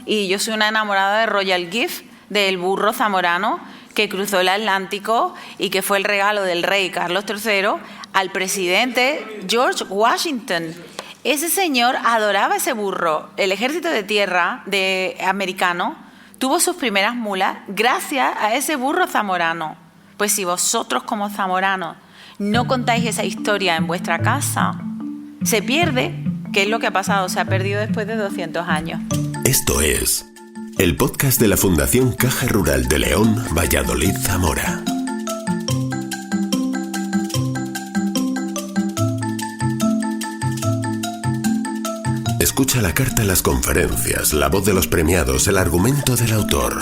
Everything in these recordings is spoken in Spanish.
y yo soy una enamorada de Royal Gift, del burro zamorano que cruzó el Atlántico y que fue el regalo del rey Carlos III al presidente George Washington. Ese señor adoraba ese burro. El ejército de tierra americano tuvo sus primeras mulas gracias a ese burro zamorano. Pues si vosotros como zamoranos no contáis esa historia en vuestra casa, se pierde, que es lo que ha pasado, se ha perdido después de 200 años. Esto es el podcast de la Fundación Caja Rural de León, Valladolid, Zamora. Escucha la carta, las conferencias, la voz de los premiados, el argumento del autor.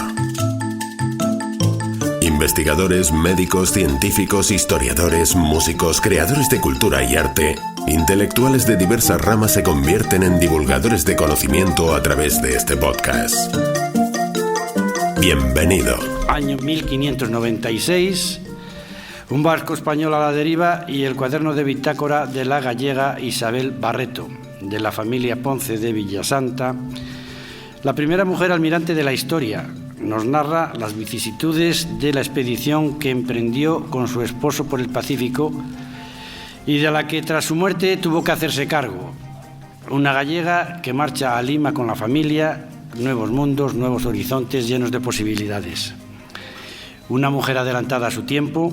Investigadores, médicos, científicos, historiadores, músicos, creadores de cultura y arte, intelectuales de diversas ramas se convierten en divulgadores de conocimiento a través de este podcast. Bienvenido. Año 1596, un barco español a la deriva y el cuaderno de bitácora de la gallega Isabel Barreto, de la familia Ponce de Villasanta, la primera mujer almirante de la historia. Nos narra las vicisitudes de la expedición que emprendió con su esposo por el Pacífico y de la que tras su muerte tuvo que hacerse cargo. Una gallega que marcha a Lima con la familia, nuevos mundos, nuevos horizontes llenos de posibilidades. Una mujer adelantada a su tiempo,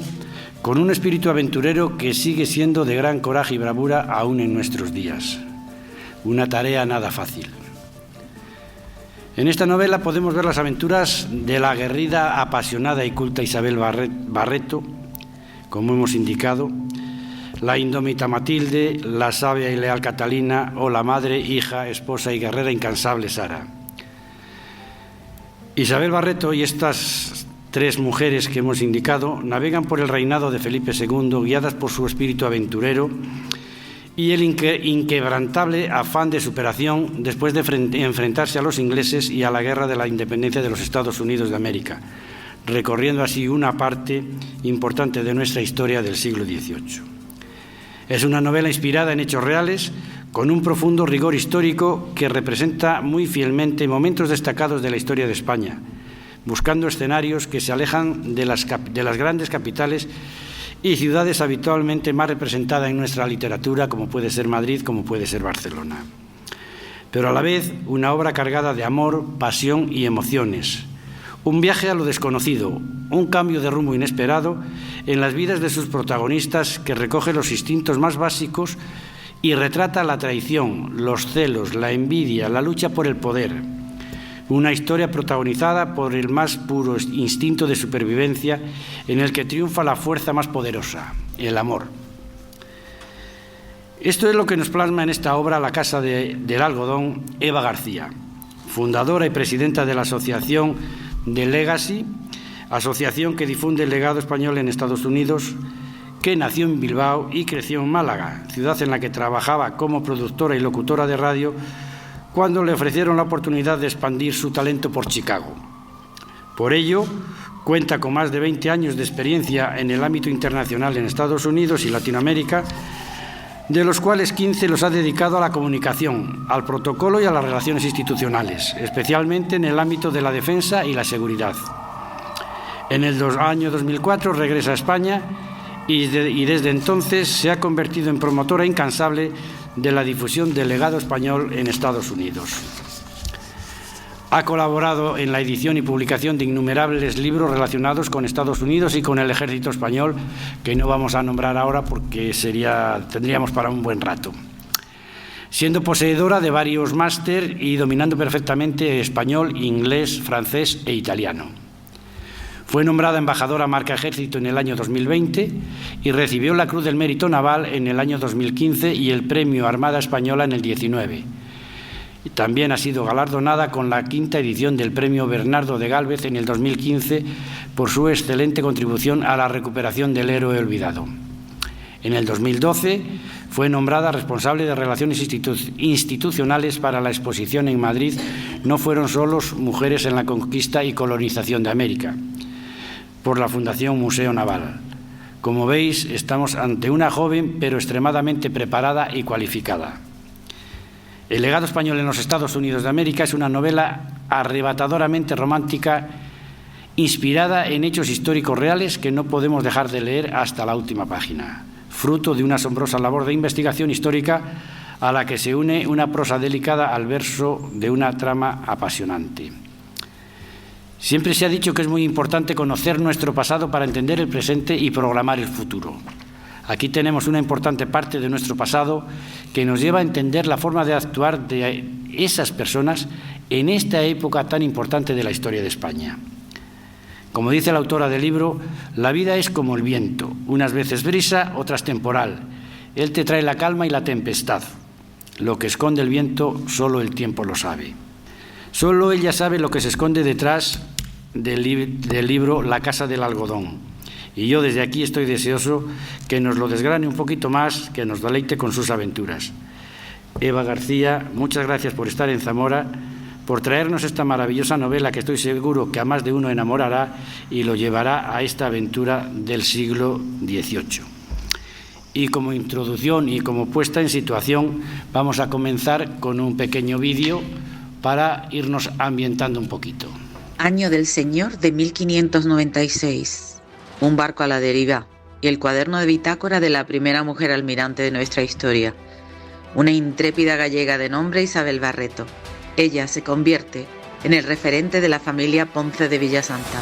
con un espíritu aventurero que sigue siendo de gran coraje y bravura aún en nuestros días. Una tarea nada fácil. En esta novela podemos ver las aventuras de la aguerrida, apasionada y culta Isabel Barreto, como hemos indicado, la indómita Matilde, la sabia y leal Catalina o la madre, hija, esposa y guerrera incansable Sara. Isabel Barreto y estas tres mujeres que hemos indicado navegan por el reinado de Felipe II guiadas por su espíritu aventurero y el inquebrantable afán de superación después de enfrentarse a los ingleses y a la guerra de la independencia de los Estados Unidos de América, recorriendo así una parte importante de nuestra historia del siglo XVIII. Es una novela inspirada en hechos reales, con un profundo rigor histórico que representa muy fielmente momentos destacados de la historia de España, buscando escenarios que se alejan de las grandes capitales y ciudades habitualmente más representadas en nuestra literatura, como puede ser Madrid, como puede ser Barcelona. Pero a la vez, una obra cargada de amor, pasión y emociones. Un viaje a lo desconocido, un cambio de rumbo inesperado en las vidas de sus protagonistas que recoge los instintos más básicos y retrata la traición, los celos, la envidia, la lucha por el poder. Una historia protagonizada por el más puro instinto de supervivencia en el que triunfa la fuerza más poderosa, el amor. Esto es lo que nos plasma en esta obra la Casa del Algodón, Eva García, fundadora y presidenta de la Asociación de Legacy, asociación que difunde el legado español en Estados Unidos, que nació en Bilbao y creció en Málaga, ciudad en la que trabajaba como productora y locutora de radio cuando le ofrecieron la oportunidad de expandir su talento por Chicago. Por ello, cuenta con más de 20 años de experiencia en el ámbito internacional en Estados Unidos y Latinoamérica, de los cuales 15 los ha dedicado a la comunicación, al protocolo y a las relaciones institucionales, especialmente en el ámbito de la defensa y la seguridad. En el año 2004 regresa a España y desde entonces se ha convertido en promotora incansable de la difusión del legado español en Estados Unidos. Ha colaborado en la edición y publicación de innumerables libros relacionados con Estados Unidos y con el ejército español, que no vamos a nombrar ahora porque tendríamos para un buen rato. Siendo poseedora de varios máster y dominando perfectamente español, inglés, francés e italiano. Fue nombrada embajadora marca Ejército en el año 2020 y recibió la Cruz del Mérito Naval en el año 2015 y el Premio Armada Española en el 19. También ha sido galardonada con la 5ª edición del Premio Bernardo de Gálvez en el 2015 por su excelente contribución a la recuperación del héroe olvidado. En el 2012 fue nombrada responsable de Relaciones Institucionales para la exposición en Madrid No fueron solos mujeres en la conquista y colonización de América, por la Fundación Museo Naval. Como veis, estamos ante una joven pero extremadamente preparada y cualificada. El legado español en los Estados Unidos de América es una novela arrebatadoramente romántica, inspirada en hechos históricos reales que no podemos dejar de leer hasta la última página, fruto de una asombrosa labor de investigación histórica a la que se une una prosa delicada al verso de una trama apasionante. Siempre se ha dicho que es muy importante conocer nuestro pasado para entender el presente y programar el futuro. Aquí tenemos una importante parte de nuestro pasado que nos lleva a entender la forma de actuar de esas personas en esta época tan importante de la historia de España. Como dice la autora del libro, la vida es como el viento, unas veces brisa, otras temporal. Él te trae la calma y la tempestad. Lo que esconde el viento, solo el tiempo lo sabe. Solo ella sabe lo que se esconde detrás del libro La casa del algodón. Y yo desde aquí estoy deseoso que nos lo desgrane un poquito más, que nos deleite con sus aventuras. Eva García, muchas gracias por estar en Zamora, por traernos esta maravillosa novela que estoy seguro que a más de uno enamorará y lo llevará a esta aventura del siglo XVIII. Y como introducción y como puesta en situación, vamos a comenzar con un pequeño vídeo para irnos ambientando un poquito. Año del Señor de 1596. Un barco a la deriva y el cuaderno de bitácora de la primera mujer almirante de nuestra historia, una intrépida gallega de nombre Isabel Barreto. Ella se convierte en el referente de la familia Ponce de Villasanta.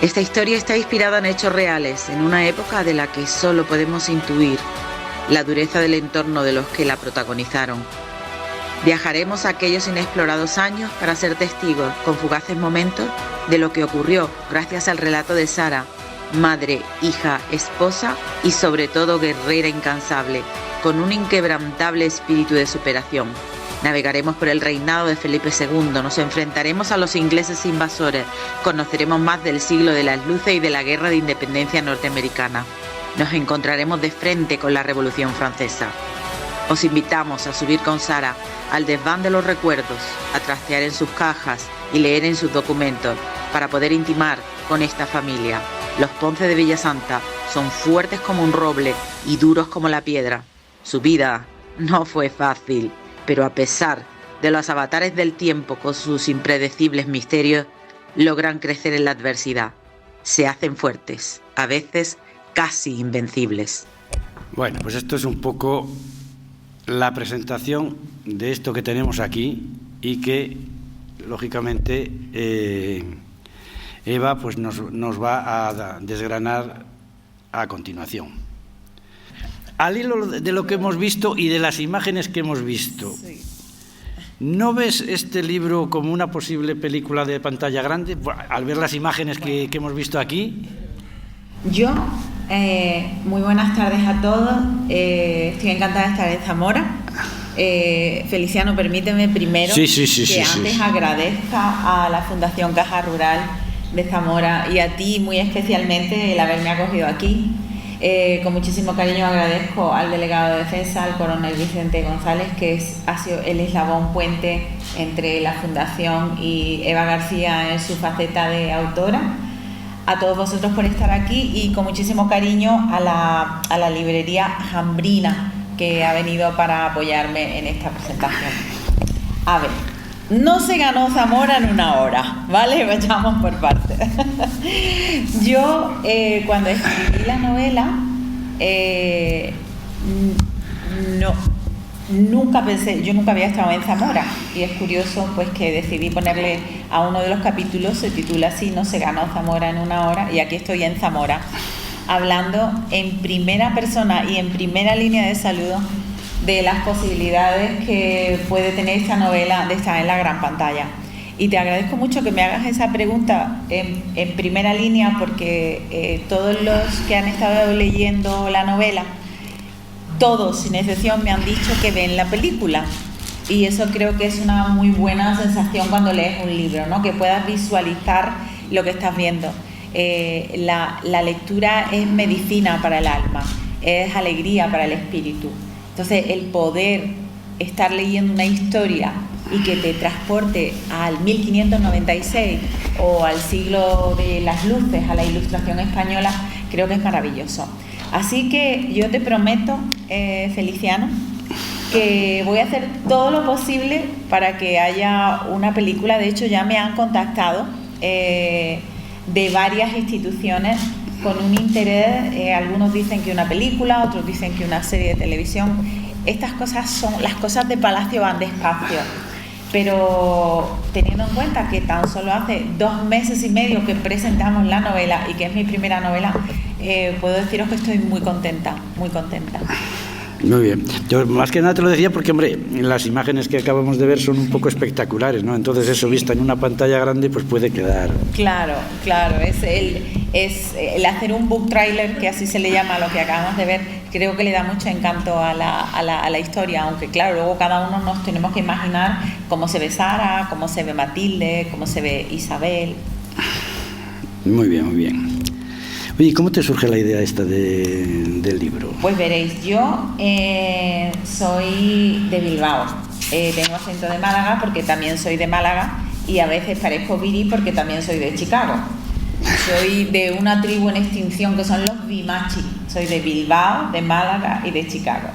Esta historia está inspirada en hechos reales, en una época de la que solo podemos intuir la dureza del entorno de los que la protagonizaron. Viajaremos a aquellos inexplorados años para ser testigos, con fugaces momentos, de lo que ocurrió gracias al relato de Sara, madre, hija, esposa y sobre todo guerrera incansable, con un inquebrantable espíritu de superación. Navegaremos por el reinado de Felipe II, nos enfrentaremos a los ingleses invasores, conoceremos más del siglo de las luces y de la guerra de independencia norteamericana. Nos encontraremos de frente con la Revolución Francesa. Os invitamos a subir con Sara al desván de los recuerdos, a trastear en sus cajas y leer en sus documentos para poder intimar con esta familia. Los Ponce de Villasanta son fuertes como un roble y duros como la piedra. Su vida no fue fácil, pero a pesar de los avatares del tiempo con sus impredecibles misterios, logran crecer en la adversidad. Se hacen fuertes, a veces casi invencibles. Bueno, pues esto es un poco la presentación de esto que tenemos aquí y que, lógicamente, Eva pues nos va a desgranar a continuación. Al hilo de lo que hemos visto y de las imágenes que hemos visto, ¿no ves este libro como una posible película de pantalla grande al ver las imágenes que hemos visto aquí? Yo, muy buenas tardes a todos. Estoy encantada de estar en Zamora. Feliciano, permíteme primero que antes agradezca a la Fundación Caja Rural de Zamora y a ti muy especialmente el haberme acogido aquí. Con muchísimo cariño agradezco al delegado de defensa, al coronel Vicente González, que ha sido el eslabón puente entre la Fundación y Eva García en su faceta de autora. A todos vosotros por estar aquí y con muchísimo cariño a la librería Jambrina, que ha venido para apoyarme en esta presentación. A ver, no se ganó Zamora en una hora, ¿vale? Vayamos por partes. Yo, cuando escribí la novela, nunca pensé, yo nunca había estado en Zamora, y es curioso pues que decidí ponerle a uno de los capítulos, se titula así, No se ganó Zamora en una hora, y aquí estoy en Zamora, hablando en primera persona y en primera línea de saludo de las posibilidades que puede tener esta novela de estar en la gran pantalla. Y te agradezco mucho que me hagas esa pregunta en primera línea, porque todos los que han estado leyendo la novela, todos sin excepción me han dicho que ven la película, y eso creo que es una muy buena sensación cuando lees un libro, ¿no? Que puedas visualizar lo que estás viendo. La lectura es medicina para el alma, es alegría para el espíritu. Entonces, el poder estar leyendo una historia y que te transporte al 1596 o al siglo de las luces, a la Ilustración española, creo que es maravilloso. Así que yo te prometo, Feliciano, que voy a hacer todo lo posible para que haya una película. De hecho, ya me han contactado de varias instituciones con un interés. Algunos dicen que una película, otros dicen que una serie de televisión. Estas cosas son, las cosas de Palacio van despacio, pero teniendo en cuenta que tan solo hace 2 meses y medio que presentamos la novela y que es mi primera novela, puedo deciros que estoy muy contenta, muy contenta. Muy bien. Yo más que nada te lo decía porque, hombre, las imágenes que acabamos de ver son un poco espectaculares, ¿no? Entonces eso, vista en una pantalla grande, pues puede quedar... Claro, es el hacer un book trailer, que así se le llama a lo que acabamos de ver, creo que le da mucho encanto a la historia, aunque claro, luego cada uno nos tenemos que imaginar cómo se ve Sara, cómo se ve Matilde, cómo se ve Isabel. Muy bien, muy bien. Oye, ¿cómo te surge la idea esta del libro? Pues veréis, yo soy de Bilbao, tengo acento de Málaga porque también soy de Málaga y a veces parezco guiri porque también soy de Chicago. Soy de una tribu en extinción que son los Bimachi, soy de Bilbao, de Málaga y de Chicago.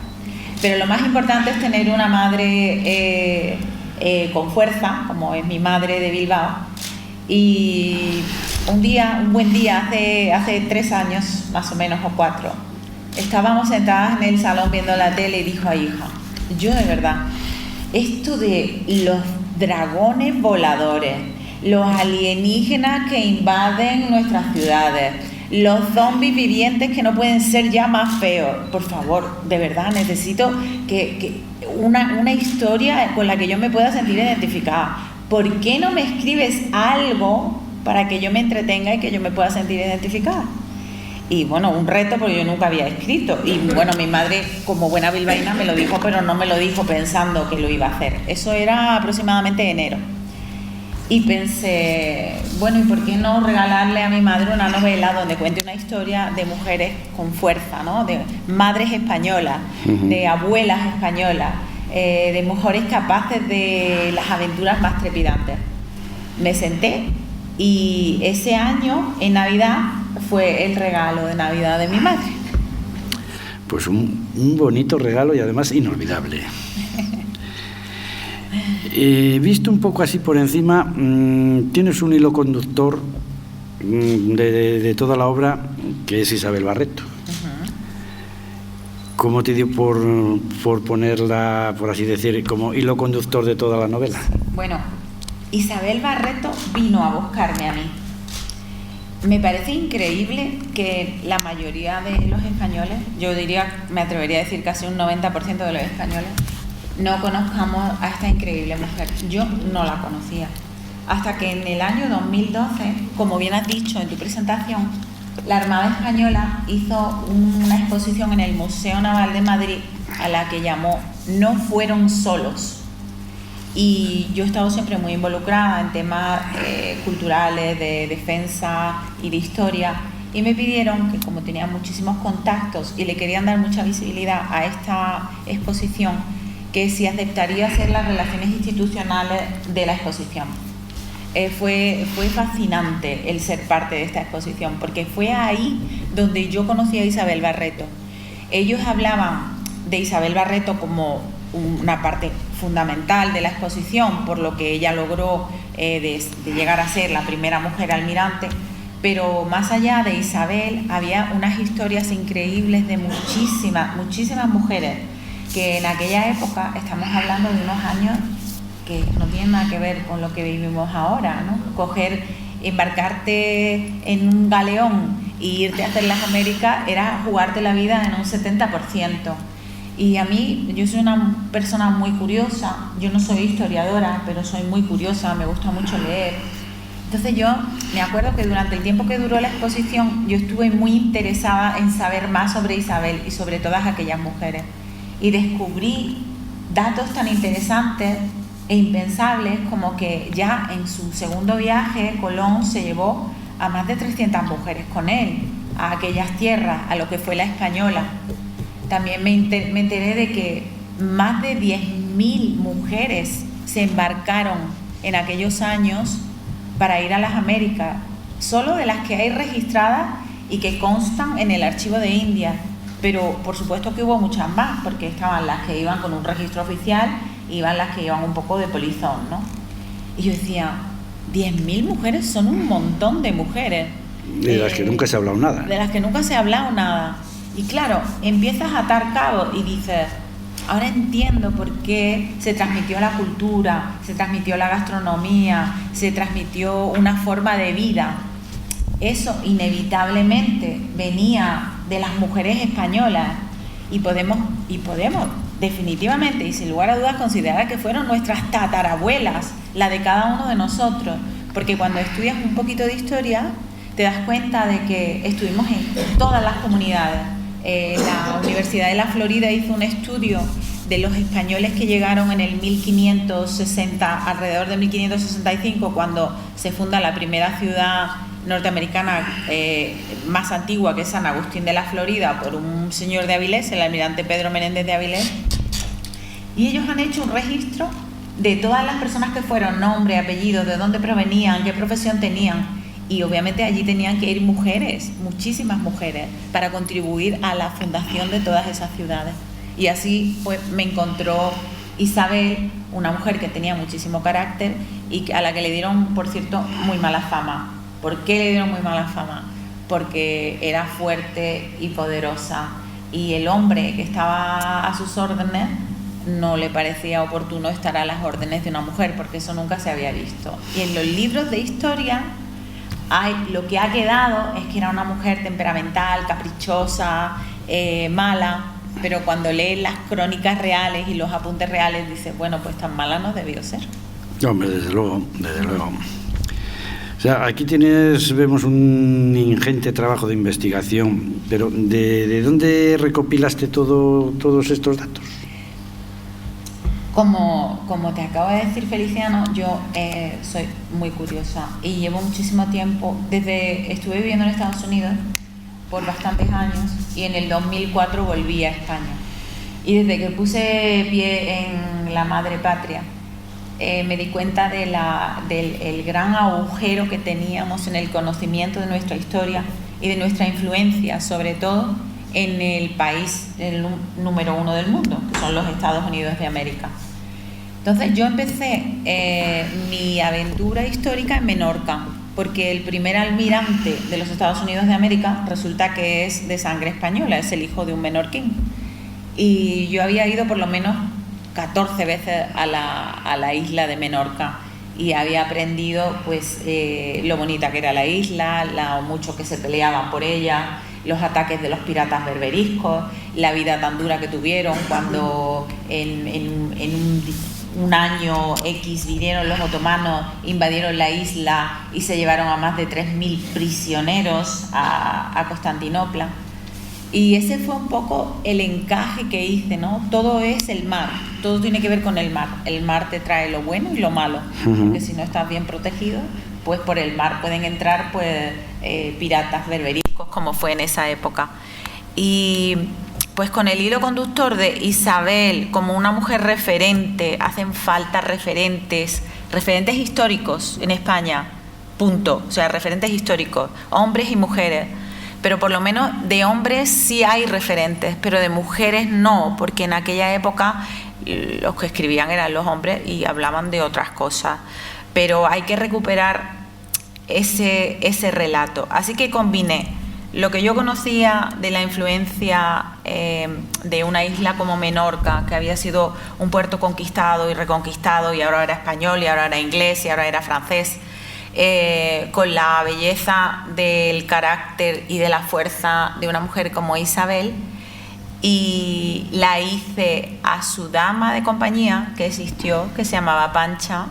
Pero lo más importante es tener una madre con fuerza, como es mi madre de Bilbao. Y un buen día, hace 3 años, más o menos, o 4, estábamos sentadas en el salón viendo la tele y dijo a hija, yo de verdad, esto de los dragones voladores, los alienígenas que invaden nuestras ciudades, los zombies vivientes que no pueden ser ya más feos, por favor, de verdad, necesito que una historia con la que yo me pueda sentir identificada. ¿Por qué no me escribes algo para que yo me entretenga y que yo me pueda sentir identificada? Y bueno, un reto porque yo nunca había escrito. Y bueno, mi madre, como buena bilbaína, me lo dijo, pero no me lo dijo pensando que lo iba a hacer. Eso era aproximadamente enero. Y pensé, bueno, ¿y por qué no regalarle a mi madre una novela donde cuente una historia de mujeres con fuerza, ¿no? De madres españolas, de abuelas españolas, de mujeres capaces de las aventuras más trepidantes. Me senté y ese año, en Navidad, fue el regalo de Navidad de mi madre. Pues un bonito regalo y además inolvidable. Visto un poco así por encima, tienes un hilo conductor de toda la obra, que es Isabel Barreto. ¿Cómo te dio por ponerla, por así decir, como hilo conductor de toda la novela? Bueno, Isabel Barreto vino a buscarme a mí. Me parece increíble que la mayoría de los españoles, yo diría, me atrevería a decir casi un 90% de los españoles, no conozcamos a esta increíble mujer. Yo no la conocía. Hasta que en el año 2012, como bien has dicho en tu presentación, la Armada Española hizo una exposición en el Museo Naval de Madrid a la que llamó No fueron solos. Y yo he estado siempre muy involucrada en temas culturales, de defensa y de historia, y me pidieron que, como tenía muchísimos contactos y le querían dar mucha visibilidad a esta exposición, que si aceptaría hacer las relaciones institucionales de la exposición. Fue fascinante el ser parte de esta exposición, porque fue ahí donde yo conocí a Isabel Barreto. Ellos hablaban de Isabel Barreto como una parte fundamental de la exposición, por lo que ella logró de llegar a ser la primera mujer almirante, pero más allá de Isabel había unas historias increíbles de muchísimas mujeres que en aquella época, estamos hablando de unos años que no tienen nada que ver con lo que vivimos ahora, ¿no? Embarcarte en un galeón e irte a hacer las Américas era jugarte la vida en un 70%. Y a mí, yo soy una persona muy curiosa, yo no soy historiadora, pero soy muy curiosa, me gusta mucho leer. Entonces yo me acuerdo que durante el tiempo que duró la exposición, yo estuve muy interesada en saber más sobre Isabel y sobre todas aquellas mujeres. Y descubrí datos tan interesantes e impensables como que ya en su segundo viaje Colón se llevó a más de 300 mujeres con él, a aquellas tierras, a lo que fue la Española. También me enteré de que más de 10.000 mujeres se embarcaron en aquellos años para ir a las Américas, solo de las que hay registradas y que constan en el Archivo de India. pero por supuesto que hubo muchas más, porque estaban las que iban con un registro oficial, iban las que iban un poco de polizón, ¿no? Y yo decía, 10.000 mujeres son un montón de mujeres. De las que nunca se ha hablado nada. De las que nunca se ha hablado nada. Y claro, empiezas a atar cabos y dices, ahora entiendo por qué se transmitió la cultura, se transmitió la gastronomía, se transmitió una forma de vida. Eso inevitablemente venía de las mujeres españolas y podemos definitivamente y sin lugar a dudas considerar que fueron nuestras tatarabuelas, la de cada uno de nosotros, porque cuando estudias un poquito de historia te das cuenta de que estuvimos en todas las comunidades. La Universidad de la Florida hizo un estudio de los españoles que llegaron en el 1560, alrededor de 1565, cuando se funda la primera ciudad norteamericana más antigua, que es San Agustín de la Florida, por un señor de Avilés, el almirante Pedro Menéndez de Avilés, y ellos han hecho un registro de todas las personas que fueron, nombre, apellido, de dónde provenían, qué profesión tenían. Y obviamente allí tenían que ir mujeres, muchísimas mujeres, para contribuir a la fundación de todas esas ciudades. Y así pues me encontró Isabel, una mujer que tenía muchísimo carácter y a la que le dieron, por cierto, muy mala fama. ¿Por qué le dieron muy mala fama? Porque era fuerte y poderosa. Y el hombre que estaba a sus órdenes no le parecía oportuno estar a las órdenes de una mujer, porque eso nunca se había visto. Y en los libros de historia lo que ha quedado es que era una mujer temperamental, caprichosa, mala, pero cuando lees las crónicas reales y los apuntes reales dices, bueno, pues tan mala no debió ser. Hombre, desde luego, desde luego. O sea, aquí vemos un ingente trabajo de investigación, pero ¿de dónde recopilaste todos estos datos? Como te acabo de decir, Feliciano, yo soy muy curiosa y llevo muchísimo tiempo, estuve viviendo en Estados Unidos por bastantes años y en el 2004 volví a España. Y desde que puse pie en la madre patria, me di cuenta del gran agujero que teníamos en el conocimiento de nuestra historia y de nuestra influencia, sobre todo en el país número 1 del mundo, que son los Estados Unidos de América. Entonces yo empecé mi aventura histórica en Menorca, porque el primer almirante de los Estados Unidos de América resulta que es de sangre española, es el hijo de un menorquín. Y yo había ido por lo menos 14 veces a la isla de Menorca y había aprendido pues lo bonita que era la isla, lo mucho que se peleaban por ella, los ataques de los piratas berberiscos, la vida tan dura que tuvieron cuando en un año X vinieron los otomanos, invadieron la isla y se llevaron a más de 3.000 prisioneros a Constantinopla. Y ese fue un poco el encaje que hice, ¿no? Todo es el mar, todo tiene que ver con el mar. El mar te trae lo bueno y lo malo, porque si no estás bien protegido, pues por el mar pueden entrar pues piratas berberiscos, como fue en esa época. Y pues con el hilo conductor de Isabel como una mujer referente, hacen falta referentes históricos en España, punto. O sea, referentes históricos, hombres y mujeres. Pero por lo menos de hombres sí hay referentes, pero de mujeres no, porque en aquella época los que escribían eran los hombres y hablaban de otras cosas. Pero hay que recuperar ese relato. Así que combiné lo que yo conocía de la influencia de una isla como Menorca, que había sido un puerto conquistado y reconquistado, y ahora era español, y ahora era inglés, y ahora era francés, con la belleza del carácter y de la fuerza de una mujer como Isabel, y la hice a su dama de compañía que existió, que se llamaba Pancha,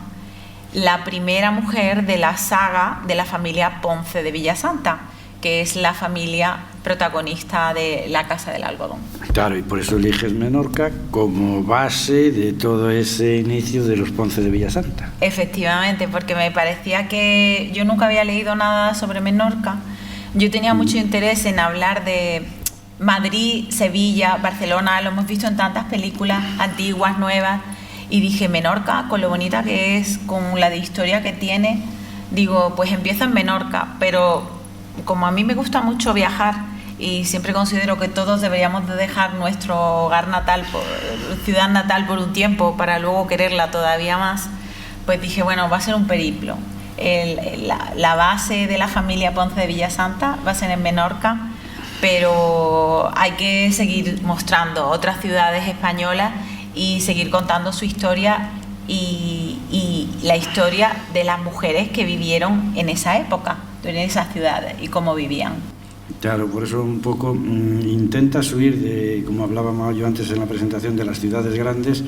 la primera mujer de la saga de la familia Ponce de Villasanta, que es la familia protagonista de La Casa del Algodón. Claro, y por eso eliges Menorca como base de todo ese inicio de los Ponce de Villasanta. Efectivamente, porque me parecía que yo nunca había leído nada sobre Menorca. Yo tenía mucho interés en hablar de Madrid, Sevilla, Barcelona, lo hemos visto en tantas películas antiguas, nuevas, y dije, Menorca, con lo bonita que es, con la de historia que tiene, digo, pues empiezo en Menorca, pero como a mí me gusta mucho viajar y siempre considero que todos deberíamos de dejar nuestro hogar natal, ciudad natal por un tiempo para luego quererla todavía más, pues dije, bueno, va a ser un periplo. La base de la familia Ponce de Villasanta va a ser en Menorca, pero hay que seguir mostrando otras ciudades españolas y seguir contando su historia y la historia de las mujeres que vivieron en esa época, en esas ciudades y cómo vivían. Claro, por eso un poco intentas huir de, como hablábamos yo antes en la presentación, de las ciudades grandes,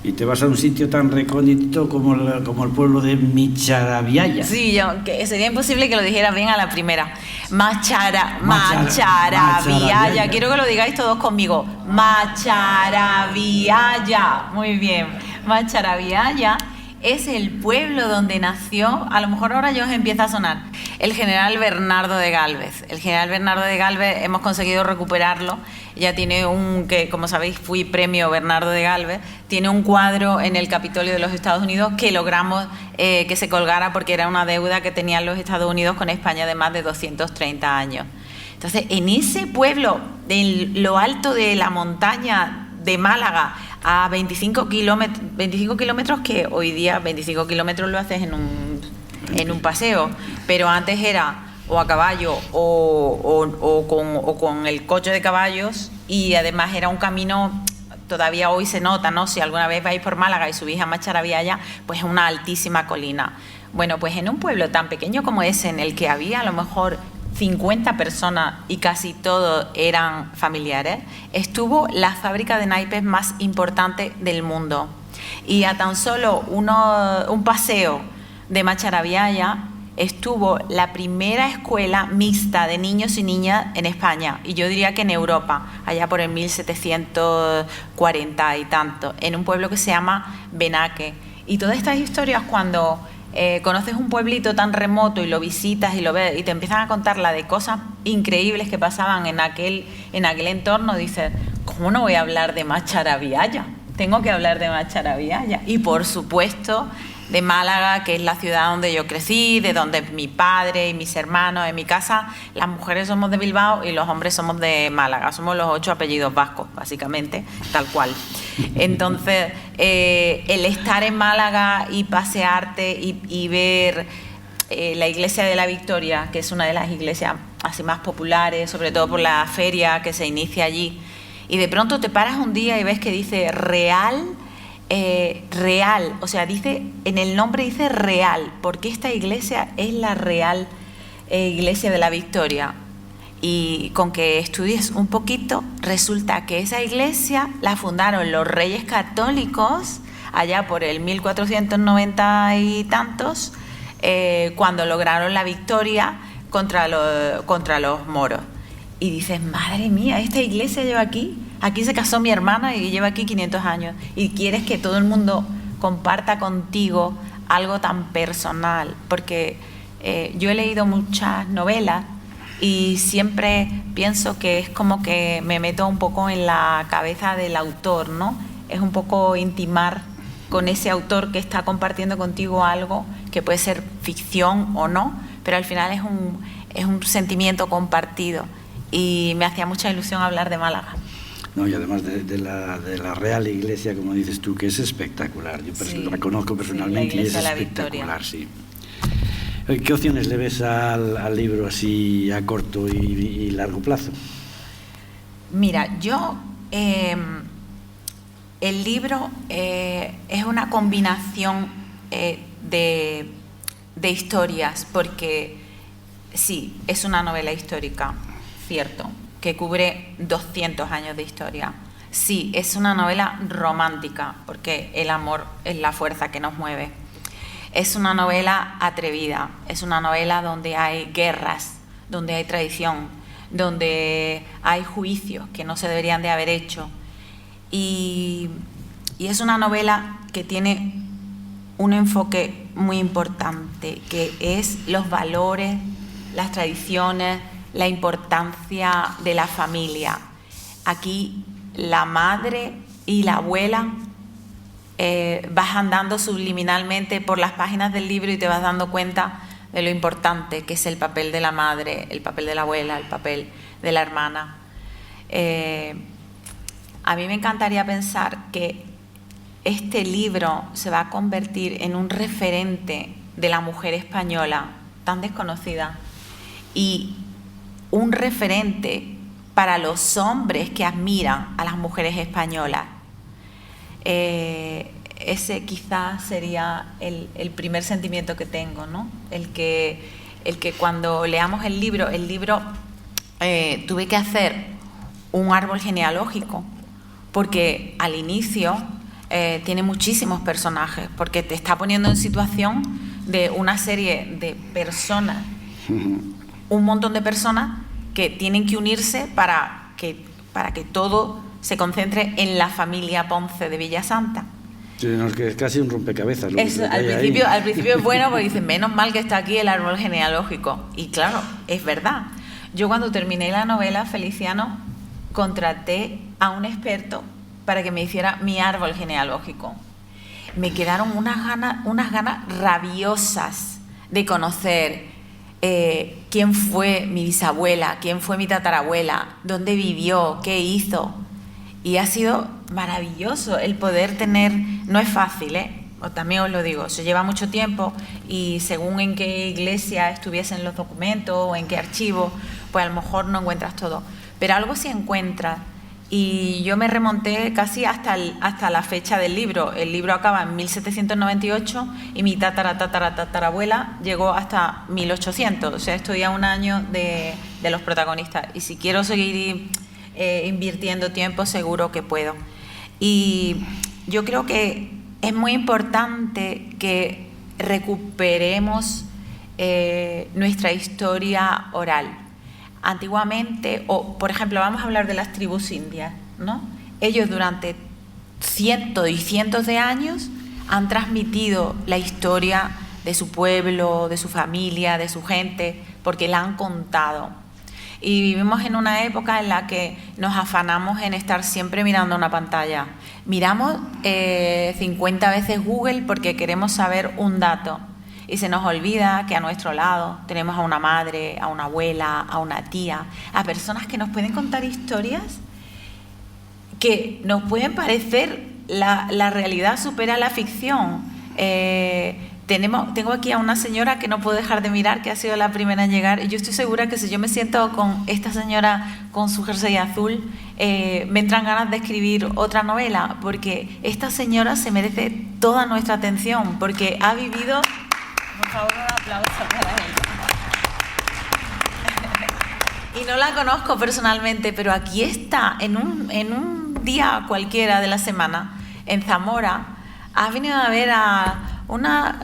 y te vas a un sitio tan recóndito como el pueblo de Macharabiaya. Sí, que sería imposible que lo dijera bien a la primera. Macharabiaya. Quiero que lo digáis todos conmigo. Macharabiaya. Muy bien. Macharabiaya es el pueblo donde nació, a lo mejor ahora ya os empieza a sonar, el general Bernardo de Gálvez. El general Bernardo de Gálvez hemos conseguido recuperarlo. Ya tiene que como sabéis fui premio Bernardo de Gálvez, tiene un cuadro en el Capitolio de los Estados Unidos que logramos que se colgara porque era una deuda que tenían los Estados Unidos con España de más de 230 años. Entonces, en ese pueblo, en lo alto de la montaña de Málaga, a 25 kilómetros, que hoy día 25 kilómetros lo haces en un paseo, pero antes era o a caballo o con el coche de caballos, y además era un camino, todavía hoy se nota, ¿no? Si alguna vez vais por Málaga y subís a Macharabiaya, pues es una altísima colina. Bueno, pues en un pueblo tan pequeño como ese, en el que había a lo mejor 50 personas y casi todos eran familiares, estuvo la fábrica de naipes más importante del mundo. Y a tan solo un paseo de Macharabiaya estuvo la primera escuela mixta de niños y niñas en España, y yo diría que en Europa, allá por el 1740 y tanto, en un pueblo que se llama Benaque. Y todas estas historias, cuando conoces un pueblito tan remoto y lo visitas y lo ves y te empiezan a contar la de cosas increíbles que pasaban en aquel entorno, dices, ¿cómo no voy a hablar de Macharabiaya? Tengo que hablar de Macharabiaya. Y por supuesto de Málaga, que es la ciudad donde yo crecí, de donde mi padre y mis hermanos. En mi casa las mujeres somos de Bilbao y los hombres somos de Málaga, somos los 8 apellidos vascos, básicamente, tal cual. Entonces, el estar en Málaga y pasearte y ver la iglesia de la Victoria, que es una de las iglesias así más populares, sobre todo por la feria que se inicia allí, y de pronto te paras un día y ves que dice Real, o sea, dice, en el nombre dice Real, porque esta iglesia es la Real Iglesia de la Victoria. Y con que estudies un poquito, resulta que esa iglesia la fundaron los Reyes Católicos allá por el 1490 y tantos, cuando lograron la victoria contra los moros. Y dices, madre mía, esta iglesia lleva aquí se casó mi hermana y lleva aquí 500 años, y quieres que todo el mundo comparta contigo algo tan personal, porque yo he leído muchas novelas y siempre pienso que es como que me meto un poco en la cabeza del autor, ¿no? Es un poco intimar con ese autor que está compartiendo contigo algo que puede ser ficción o no, pero al final es un sentimiento compartido, y me hacía mucha ilusión hablar de Málaga. No, y además de la Real Iglesia, como dices tú, que es espectacular. Yo la conozco personalmente, sí, y es espectacular, sí. ¿Qué opciones le ves al libro así a corto y largo plazo? Mira, yo el libro es una combinación de historias, porque sí, es una novela histórica, cierto, que cubre 200 años de historia. Sí, es una novela romántica, porque el amor es la fuerza que nos mueve. Es una novela atrevida, es una novela donde hay guerras, donde hay traición, donde hay juicios que no se deberían de haber hecho. Y es una novela que tiene un enfoque muy importante, que es los valores, las tradiciones, la importancia de la familia. Aquí la madre y la abuela vas andando subliminalmente por las páginas del libro y te vas dando cuenta de lo importante que es el papel de la madre, el papel de la abuela, el papel de la hermana. A mí me encantaría pensar que este libro se va a convertir en un referente de la mujer española tan desconocida y un referente para los hombres que admiran a las mujeres españolas. Ese quizás sería el primer sentimiento que tengo, ¿no? El que cuando leamos el libro tuve que hacer un árbol genealógico, porque al inicio tiene muchísimos personajes, porque te está poniendo en situación de una serie de personas, un montón de personas que tienen que unirse para que todo se concentre en la familia Ponce de Villasanta. Sí, no, es que es casi un rompecabezas. Al principio es bueno, porque dicen, menos mal que está aquí el árbol genealógico. Y claro, es verdad. Yo cuando terminé la novela, Feliciano, contraté a un experto para que me hiciera mi árbol genealógico. Me quedaron unas ganas rabiosas de conocer quién fue mi bisabuela, quién fue mi tatarabuela, dónde vivió, qué hizo. Y ha sido maravilloso el poder tener, no es fácil, también os lo digo, se lleva mucho tiempo y según en qué iglesia estuviesen los documentos o en qué archivo, pues a lo mejor no encuentras todo, pero algo sí encuentras. Y yo me remonté casi hasta la fecha del libro. El libro acaba en 1798 y mi tatarabuela llegó hasta 1800, o sea, estoy a un año de los protagonistas. Y si quiero seguir invirtiendo tiempo, seguro que puedo. Y yo creo que es muy importante que recuperemos nuestra historia oral. Antiguamente, o por ejemplo, vamos a hablar de las tribus indias, ¿no? Ellos durante cientos y cientos de años han transmitido la historia de su pueblo, de su familia, de su gente, porque la han contado. Y vivimos en una época en la que nos afanamos en estar siempre mirando una pantalla. Miramos 50 veces Google porque queremos saber un dato. Y se nos olvida que a nuestro lado tenemos a una madre, a una abuela, a una tía, a personas que nos pueden contar historias que nos pueden parecer la realidad supera la ficción. Tengo aquí a una señora que no puedo dejar de mirar, que ha sido la primera en llegar, y yo estoy segura que si yo me siento con esta señora con su jersey azul, me entran ganas de escribir otra novela, porque esta señora se merece toda nuestra atención, porque ha vivido... Por favor, un aplauso para ella. Y no la conozco personalmente, pero aquí está, en un día cualquiera de la semana, en Zamora, ha venido a ver a una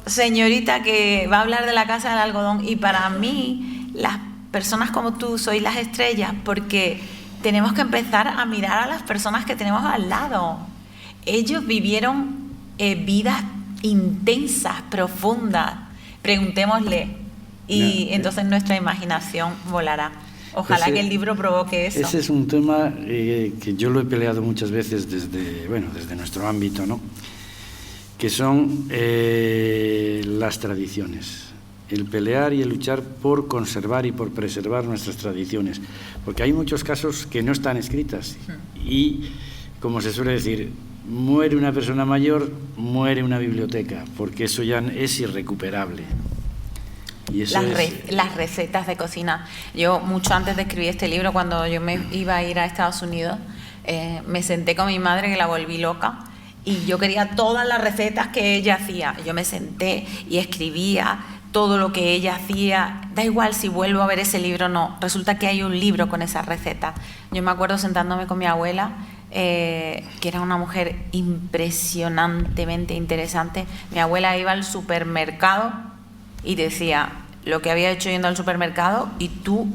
señorita que va a hablar de la Casa del Algodón, y para mí, las personas como tú sois las estrellas, porque tenemos que empezar a mirar a las personas que tenemos al lado. Ellos vivieron vidas intensas, profundas. Preguntémosle y entonces nuestra imaginación volará. Ojalá que el libro provoque eso. Ese es un tema que yo lo he peleado muchas veces desde nuestro ámbito, ¿no? Que son las tradiciones. El pelear y el luchar por conservar y por preservar nuestras tradiciones. Porque hay muchos casos que no están escritas y, como se suele decir, muere una persona mayor, muere una biblioteca, porque eso ya es irrecuperable. Y eso las recetas de cocina. Yo, mucho antes de escribir este libro, cuando yo me iba a ir a Estados Unidos, me senté con mi madre, que la volví loca, y yo quería todas las recetas que ella hacía. Yo me senté y escribía todo lo que ella hacía. Da igual si vuelvo a ver ese libro o no, resulta que hay un libro con esas recetas. Yo me acuerdo sentándome con mi abuela, que era una mujer impresionantemente interesante. Mi abuela iba al supermercado y decía lo que había hecho yendo al supermercado, y tú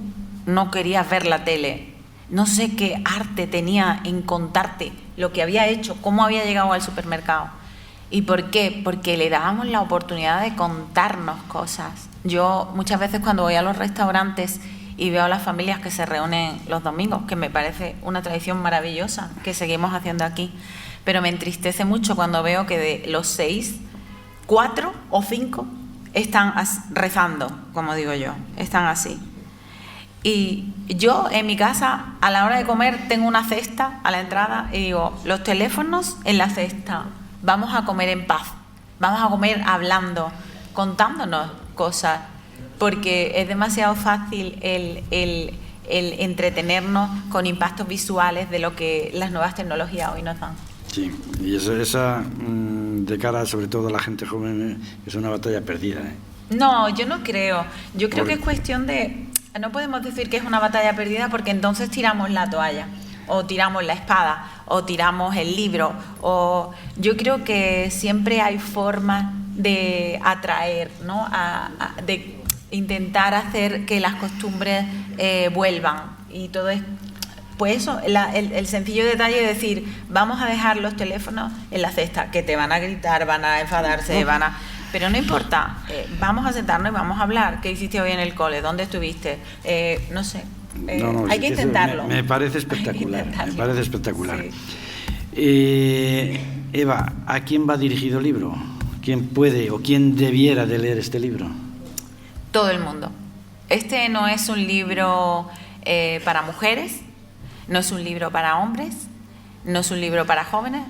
no querías ver la tele. No sé qué arte tenía en contarte lo que había hecho, cómo había llegado al supermercado. ¿Y por qué? Porque le dábamos la oportunidad de contarnos cosas. Yo muchas veces cuando voy a los restaurantes y veo a las familias que se reúnen los domingos, que me parece una tradición maravillosa que seguimos haciendo aquí, pero me entristece mucho cuando veo que de los 6, 4 o 5 están rezando, como digo yo, están así. Y yo en mi casa, a la hora de comer, tengo una cesta a la entrada y digo, los teléfonos en la cesta, vamos a comer en paz, vamos a comer hablando, contándonos cosas, porque es demasiado fácil el entretenernos con impactos visuales de lo que las nuevas tecnologías hoy nos dan. Sí, y esa de cara sobre todo a la gente joven es una batalla perdida, ¿eh? No, yo no creo. Yo creo que es cuestión de... No podemos decir que es una batalla perdida porque entonces tiramos la toalla, o tiramos la espada, o tiramos el libro, o... Yo creo que siempre hay formas de atraer, ¿no? De intentar hacer que las costumbres vuelvan. Y todo es... Pues eso, el sencillo detalle de decir, vamos a dejar los teléfonos en la cesta, que te van a gritar, van a enfadarse, pero no importa, vamos a sentarnos y vamos a hablar. ¿Qué hiciste hoy en el cole? ¿Dónde estuviste? No sé, hay que intentarlo. Me parece espectacular, me parece espectacular. Sí. Eva, ¿a quién va dirigido el libro? ¿Quién puede o quién debiera de leer este libro? Todo el mundo. Este no es un libro para mujeres, no es un libro para hombres, no es un libro para jóvenes,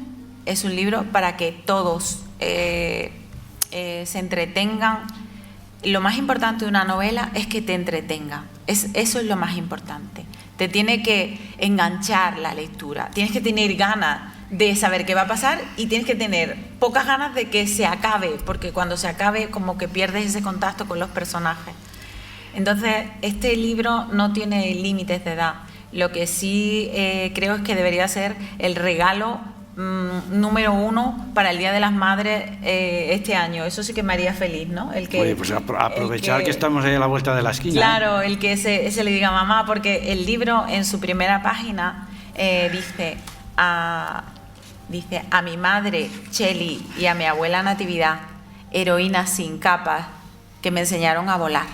es un libro para que todos se entretengan. Lo más importante de una novela es que te entretenga. Eso es lo más importante. Te tiene que enganchar la lectura. Tienes que tener ganas de saber qué va a pasar y tienes que tener pocas ganas de que se acabe, porque cuando se acabe como que pierdes ese contacto con los personajes. Entonces, este libro no tiene límites de edad. Lo que sí creo es que debería ser el regalo número 1 para el Día de las Madres este año. Eso sí que me haría feliz, ¿no? Oye, pues aprovechar que estamos ahí a la vuelta de la esquina. Claro, el que se le diga a mamá, porque el libro en su primera página dice a mi madre Cheli y a mi abuela Natividad, heroínas sin capas que me enseñaron a volar.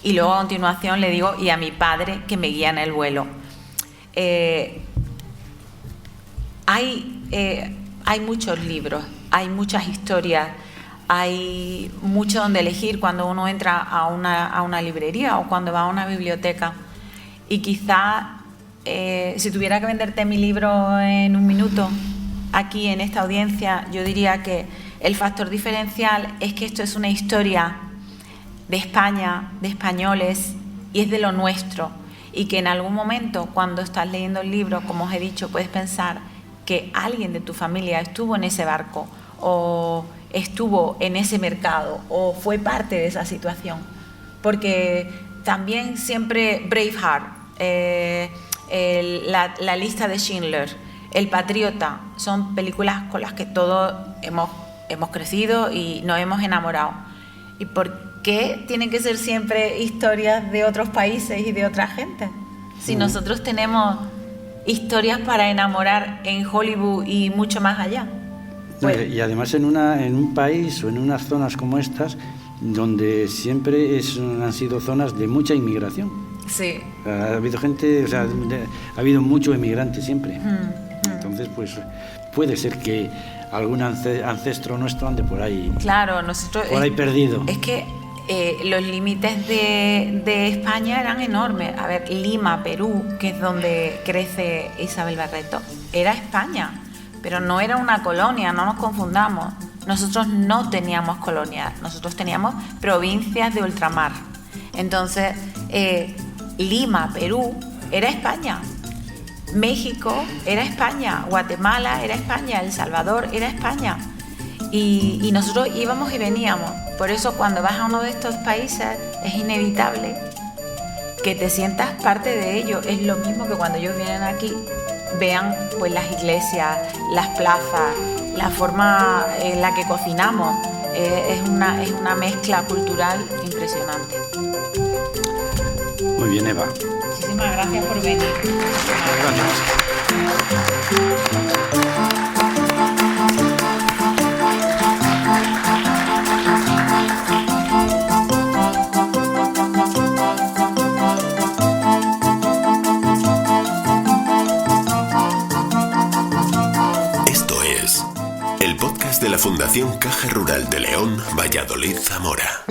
Y luego a continuación le digo, y a mi padre que me guía en el vuelo. Hay muchos libros, hay muchas historias, hay mucho donde elegir cuando uno entra a una librería o cuando va a una biblioteca. Y quizá si tuviera que venderte mi libro en un minuto, aquí en esta audiencia, yo diría que el factor diferencial es que esto es una historia de España, de españoles, y es de lo nuestro. Y que en algún momento, cuando estás leyendo el libro, como os he dicho, puedes pensar que alguien de tu familia estuvo en ese barco o estuvo en ese mercado o fue parte de esa situación. Porque también siempre Braveheart, la lista de Schindler, El Patriota, son películas con las que todos hemos crecido y nos hemos enamorado. ¿Y por qué tienen que ser siempre historias de otros países y de otra gente? Si nosotros tenemos historias para enamorar en Hollywood y mucho más allá. Pues, y además en un país o en unas zonas como estas, donde siempre han sido zonas de mucha inmigración. Sí. Ha habido gente, ha habido mucho emigrante siempre. Entonces, pues puede ser que algún ancestro nuestro ande por ahí. Claro, nosotros... Por ahí perdido. Es que los límites de España eran enormes. A ver, Lima, Perú, que es donde crece Isabel Barreto, era España, pero no era una colonia, no nos confundamos. Nosotros no teníamos colonias, nosotros teníamos provincias de ultramar. Entonces, Lima, Perú, era España. México era España, Guatemala era España, El Salvador era España. Y nosotros íbamos y veníamos. Por eso cuando vas a uno de estos países es inevitable que te sientas parte de ellos. Es lo mismo que cuando ellos vienen aquí, vean pues las iglesias, las plazas, la forma en la que cocinamos. Es una mezcla cultural impresionante. Muy bien, Eva. Muchísimas gracias por venir. Gracias. El podcast de la Fundación Caja Rural de León, Valladolid, Zamora.